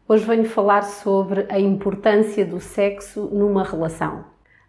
Hoje venho falar sobre a importância do sexo numa relação.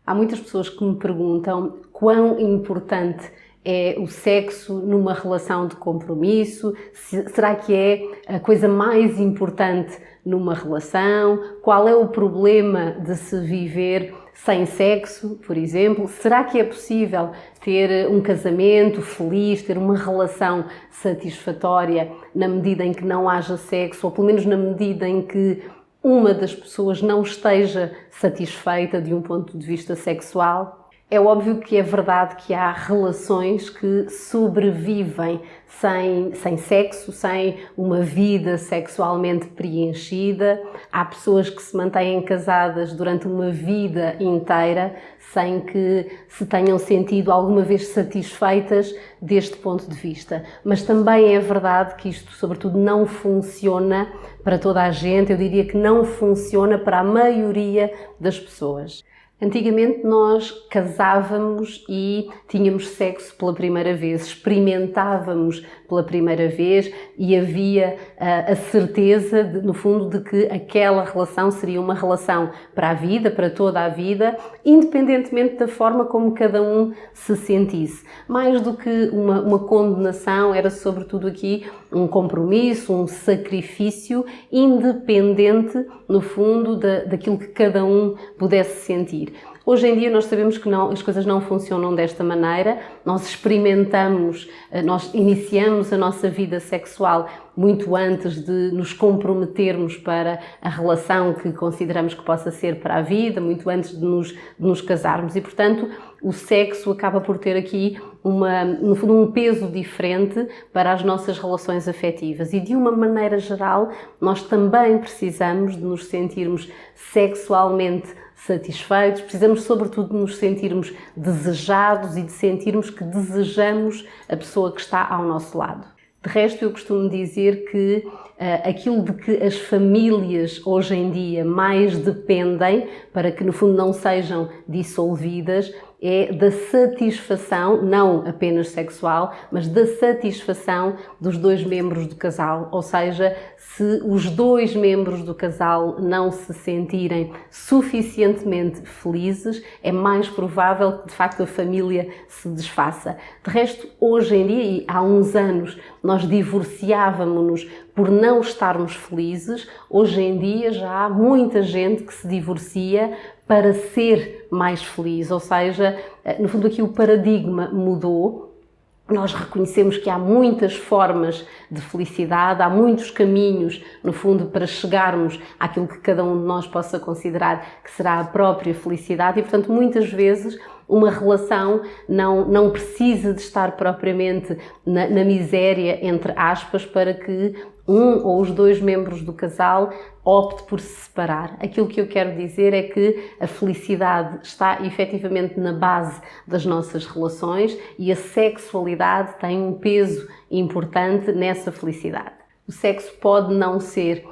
Há muitas pessoas que me perguntam quão importante é o sexo numa relação de compromisso, será que é a coisa mais importante numa relação, qual é o problema de se viver sem sexo, por exemplo, será que é possível ter um casamento feliz, ter uma relação satisfatória na medida em que não haja sexo, ou pelo menos na medida em que uma das pessoas não esteja satisfeita de um ponto de vista sexual? É óbvio que é verdade que há relações que sobrevivem sem sexo, sem uma vida sexualmente preenchida. Há pessoas que se mantêm casadas durante uma vida inteira sem que se tenham sentido alguma vez satisfeitas deste ponto de vista. Mas também é verdade que isto, sobretudo, não funciona para toda a gente. Eu diria que não funciona para a maioria das pessoas. Antigamente nós casávamos e tínhamos sexo pela primeira vez, experimentávamos pela primeira vez e havia a certeza, no fundo, de que aquela relação seria uma relação para a vida, para toda a vida, independentemente da forma como cada um se sentisse. Mais do que uma condenação, era sobretudo aqui um compromisso, um sacrifício independente, no fundo, daquilo que cada um pudesse sentir. Hoje em dia nós sabemos que as coisas não funcionam desta maneira, nós experimentamos, nós iniciamos a nossa vida sexual muito antes de nos comprometermos para a relação que consideramos que possa ser para a vida, muito antes de nos casarmos e, portanto, o sexo acaba por ter aqui no fundo, um peso diferente para as nossas relações afetivas e, de uma maneira geral, nós também precisamos de nos sentirmos sexualmente satisfeitos, precisamos sobretudo de nos sentirmos desejados e de sentirmos que desejamos a pessoa que está ao nosso lado. De resto, eu costumo dizer que aquilo de que as famílias hoje em dia mais dependem para que no fundo não sejam dissolvidas é da satisfação, não apenas sexual, mas da satisfação dos dois membros do casal. Ou seja, se os dois membros do casal não se sentirem suficientemente felizes, é mais provável que de facto a família se desfaça. De resto, hoje em dia, e há uns anos, nós divorciávamos-nos por não estarmos felizes. Hoje em dia já há muita gente que se divorcia para ser mais feliz, ou seja, no fundo aqui o paradigma mudou. Nós reconhecemos que há muitas formas de felicidade, há muitos caminhos, no fundo, para chegarmos àquilo que cada um de nós possa considerar que será a própria felicidade e, portanto, muitas vezes uma relação não precisa de estar propriamente na miséria, entre aspas, para que um ou os dois membros do casal opte por se separar. Aquilo que eu quero dizer é que a felicidade está efetivamente na base das nossas relações e a sexualidade tem um peso importante nessa felicidade. O sexo pode não ser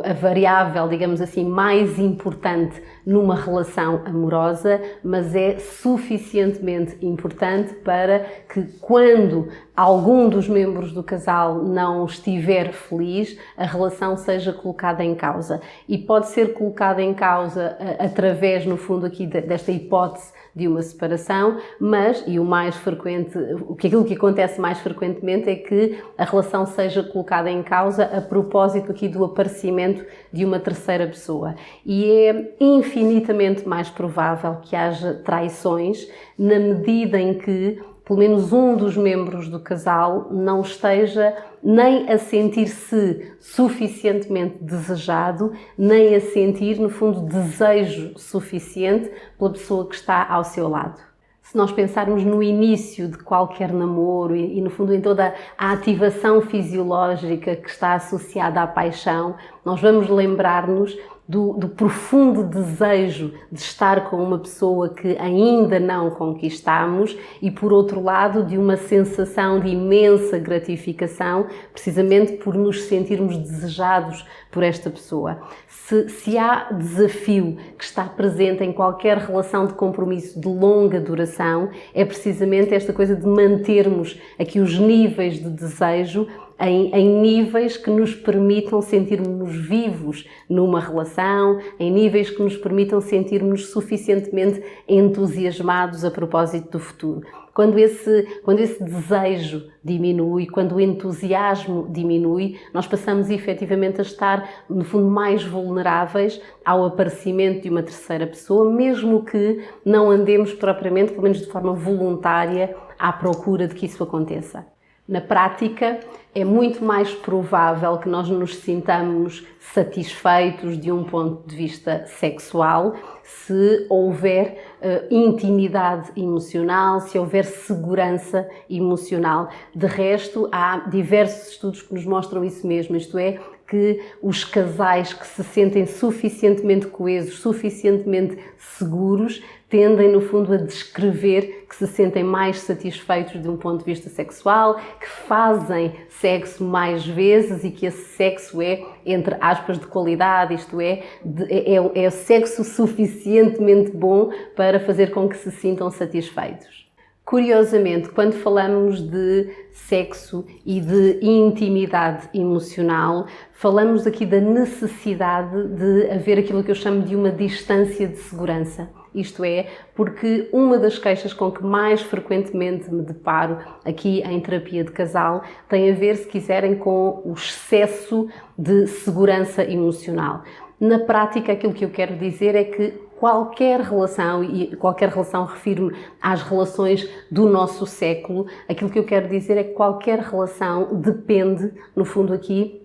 a variável, digamos assim, mais importante numa relação amorosa, mas é suficientemente importante para que quando algum dos membros do casal não estiver feliz, a relação seja colocada em causa. E pode ser colocada em causa através, no fundo, aqui desta hipótese de uma separação, mas, e o mais frequente, aquilo que acontece mais frequentemente é que a relação seja colocada em causa a propósito aqui do aparecimento de uma terceira pessoa. E é infinitamente mais provável que haja traições na medida em que pelo menos um dos membros do casal não esteja nem a sentir-se suficientemente desejado, nem a sentir, no fundo, desejo suficiente pela pessoa que está ao seu lado. Se nós pensarmos no início de qualquer namoro e no fundo, em toda a ativação fisiológica que está associada à paixão, nós vamos lembrar-nos do profundo desejo de estar com uma pessoa que ainda não conquistamos e, por outro lado, de uma sensação de imensa gratificação, precisamente por nos sentirmos desejados por esta pessoa. Se há desafio que está presente em qualquer relação de compromisso de longa duração, é precisamente esta coisa de mantermos aqui os níveis de desejo em níveis que nos permitam sentirmos vivos numa relação, em níveis que nos permitam sentirmos suficientemente entusiasmados a propósito do futuro. Quando esse desejo diminui, quando o entusiasmo diminui, nós passamos efetivamente a estar, no fundo, mais vulneráveis ao aparecimento de uma terceira pessoa, mesmo que não andemos propriamente, pelo menos de forma voluntária, à procura de que isso aconteça. Na prática, é muito mais provável que nós nos sintamos satisfeitos de um ponto de vista sexual se houver intimidade emocional, se houver segurança emocional. De resto, há diversos estudos que nos mostram isso mesmo, isto é, que os casais que se sentem suficientemente coesos, suficientemente seguros, tendem, no fundo, a descrever que se sentem mais satisfeitos de um ponto de vista sexual, que fazem sexo mais vezes e que esse sexo é, entre aspas, de qualidade, isto é sexo suficientemente bom para fazer com que se sintam satisfeitos. Curiosamente, quando falamos de sexo e de intimidade emocional, falamos aqui da necessidade de haver aquilo que eu chamo de uma distância de segurança. Isto é, porque uma das queixas com que mais frequentemente me deparo aqui em terapia de casal tem a ver, se quiserem, com o excesso de segurança emocional. Na prática, aquilo que eu quero dizer é que qualquer relação, e qualquer relação refiro-me às relações do nosso século, aquilo que eu quero dizer é que qualquer relação depende, no fundo aqui,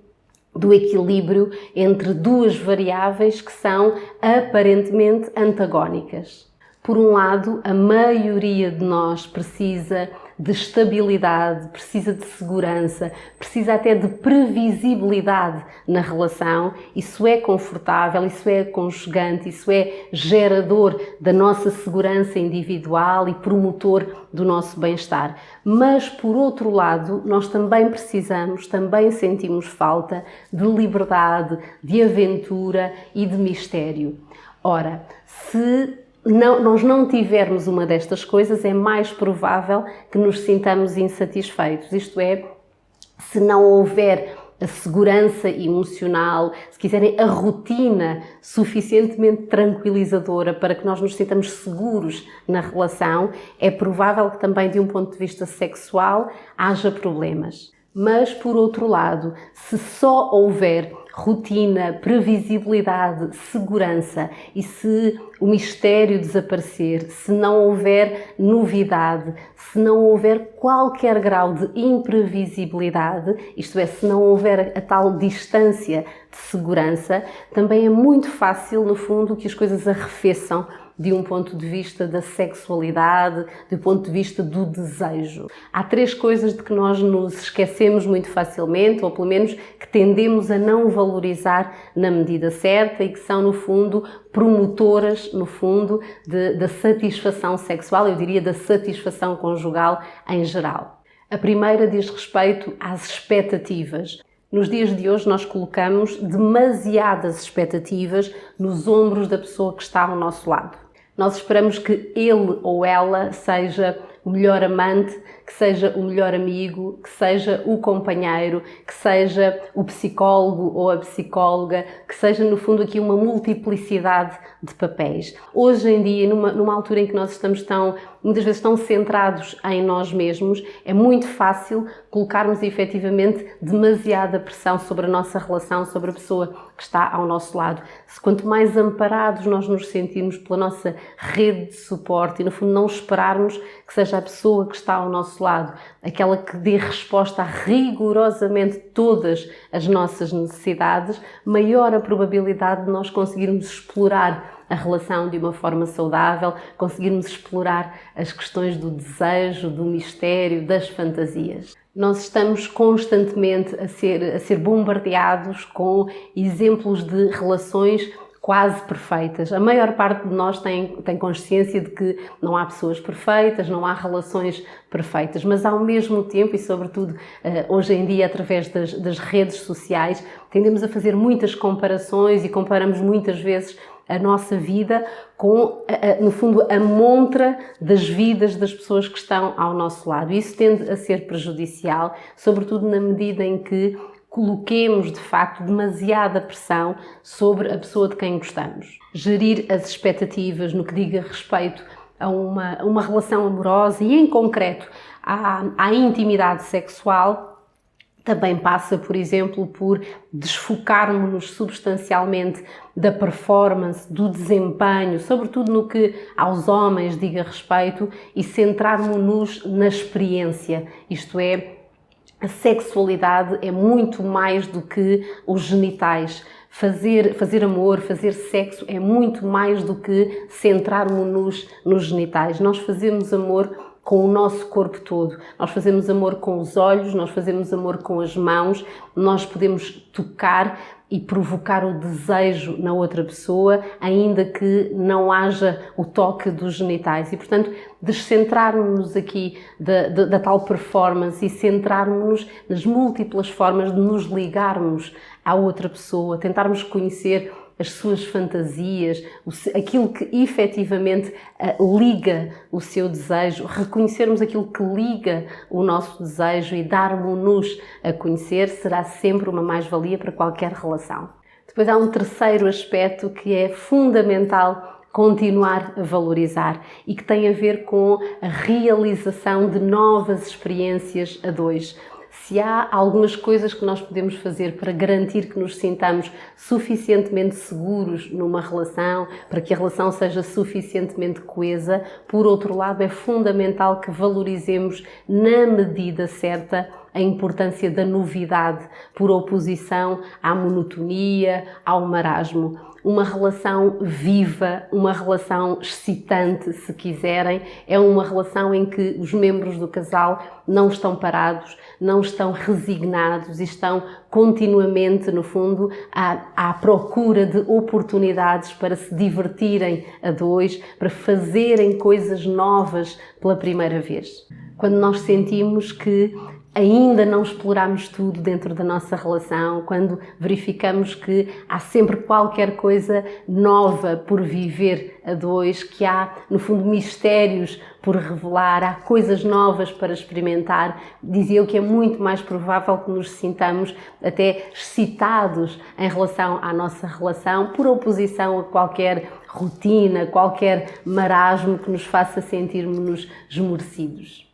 do equilíbrio entre duas variáveis que são aparentemente antagónicas. Por um lado, a maioria de nós precisa de estabilidade, precisa de segurança, precisa até de previsibilidade na relação. Isso é confortável, isso é aconchegante, isso é gerador da nossa segurança individual e promotor do nosso bem-estar. Mas, por outro lado, nós também precisamos, também sentimos falta de liberdade, de aventura e de mistério. Ora, se nós não tivermos uma destas coisas, é mais provável que nos sintamos insatisfeitos. Isto é, se não houver a segurança emocional, se quiserem, a rotina suficientemente tranquilizadora para que nós nos sintamos seguros na relação, é provável que também, de um ponto de vista sexual, haja problemas. Mas, por outro lado, se só houver rotina, previsibilidade, segurança e se o mistério desaparecer, se não houver novidade, se não houver qualquer grau de imprevisibilidade, isto é, se não houver a tal distância de segurança, também é muito fácil, no fundo, que as coisas arrefeçam de um ponto de vista da sexualidade, do ponto de vista do desejo. Há três coisas de que nós nos esquecemos muito facilmente, ou pelo menos que tendemos a não valorizar na medida certa e que são, no fundo, promotoras, no fundo, da satisfação sexual, eu diria da satisfação conjugal em geral. A primeira diz respeito às expectativas. Nos dias de hoje nós colocamos demasiadas expectativas nos ombros da pessoa que está ao nosso lado. Nós esperamos que ele ou ela seja o melhor amante, que seja o melhor amigo, que seja o companheiro, que seja o psicólogo ou a psicóloga, que seja, no fundo, aqui uma multiplicidade de papéis. Hoje em dia, numa altura em que nós estamos muitas vezes tão centrados em nós mesmos, é muito fácil colocarmos efetivamente demasiada pressão sobre a nossa relação, sobre a pessoa que está ao nosso lado. Quanto mais amparados nós nos sentirmos pela nossa rede de suporte e, no fundo, não esperarmos que seja a pessoa que está ao nosso lado aquela que dê resposta a rigorosamente todas as nossas necessidades, maior a probabilidade de nós conseguirmos explorar a relação de uma forma saudável, conseguirmos explorar as questões do desejo, do mistério, das fantasias. Nós estamos constantemente a ser bombardeados com exemplos de relações quase perfeitas. A maior parte de nós tem consciência de que não há pessoas perfeitas, não há relações perfeitas, mas ao mesmo tempo, e sobretudo hoje em dia através das redes sociais, tendemos a fazer muitas comparações e comparamos muitas vezes a nossa vida com, no fundo, a montra das vidas das pessoas que estão ao nosso lado. Isso tende a ser prejudicial, sobretudo na medida em que coloquemos, de facto, demasiada pressão sobre a pessoa de quem gostamos. Gerir as expectativas no que diga respeito a uma relação amorosa e, em concreto, à intimidade sexual, também passa, por exemplo, por desfocarmos-nos substancialmente da performance, do desempenho, sobretudo no que aos homens diga respeito, e centrarmos-nos na experiência, isto é, a sexualidade é muito mais do que os genitais. Fazer amor, fazer sexo é muito mais do que centrarmos-nos nos genitais. Nós fazemos amor com o nosso corpo todo. Nós fazemos amor com os olhos, nós fazemos amor com as mãos, nós podemos tocar e provocar o desejo na outra pessoa, ainda que não haja o toque dos genitais. E, portanto, descentrarmos-nos aqui da tal performance e centrarmos-nos nas múltiplas formas de nos ligarmos à outra pessoa, tentarmos conhecer as suas fantasias, aquilo que efetivamente liga o seu desejo, reconhecermos aquilo que liga o nosso desejo e darmos-nos a conhecer, será sempre uma mais-valia para qualquer relação. Depois há um terceiro aspecto que é fundamental continuar a valorizar e que tem a ver com a realização de novas experiências a dois. Se há algumas coisas que nós podemos fazer para garantir que nos sintamos suficientemente seguros numa relação, para que a relação seja suficientemente coesa, por outro lado, é fundamental que valorizemos na medida certa a importância da novidade, por oposição à monotonia, ao marasmo. Uma relação viva, uma relação excitante, se quiserem, é uma relação em que os membros do casal não estão parados, não estão resignados e estão continuamente, no fundo, à procura de oportunidades para se divertirem a dois, para fazerem coisas novas pela primeira vez. Quando nós sentimos que ainda não exploramos tudo dentro da nossa relação, quando verificamos que há sempre qualquer coisa nova por viver a dois, que há, no fundo, mistérios por revelar, há coisas novas para experimentar, dizia eu que é muito mais provável que nos sintamos até excitados em relação à nossa relação, por oposição a qualquer rotina, qualquer marasmo que nos faça sentirmos-nos esmorecidos.